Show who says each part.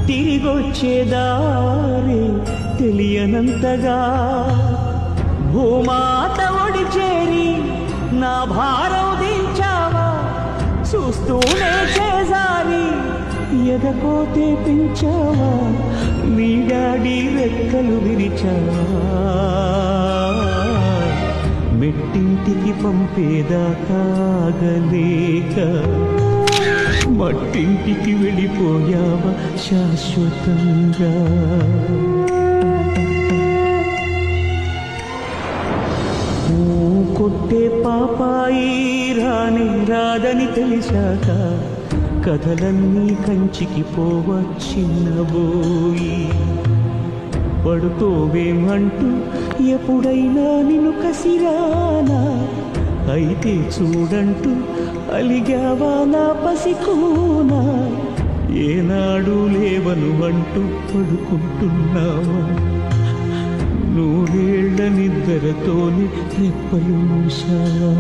Speaker 1: తిరిగొచ్చేదారి తెలియనంతగా భూమాత ఒడి చేరి నా భారం దించావా చూస్తూనే చేజారి ఎదకోతే పెంచావా నీ డాడీ రెక్కలు విరిచావా మెట్టింటికి పంపేదాకాగలేక మట్టింటికి వెళ్ళిపోయావా శాశ్వతంగా కొట్టే పాపాయి రాని రాదని తెలిసాక కథలన్నీ కంచికి పోవచ్చిన్నబోయి పడుకోవేమంటూ ఎప్పుడైనా నిన్ను కసిరానా అయితే చూడంటూ అలిగావా నా పసికూనా ఏనాడు లేవను అంటూ పడుకుంటున్నావా నూరేళ్ల నిద్రతోని రెప్పలు మూసావా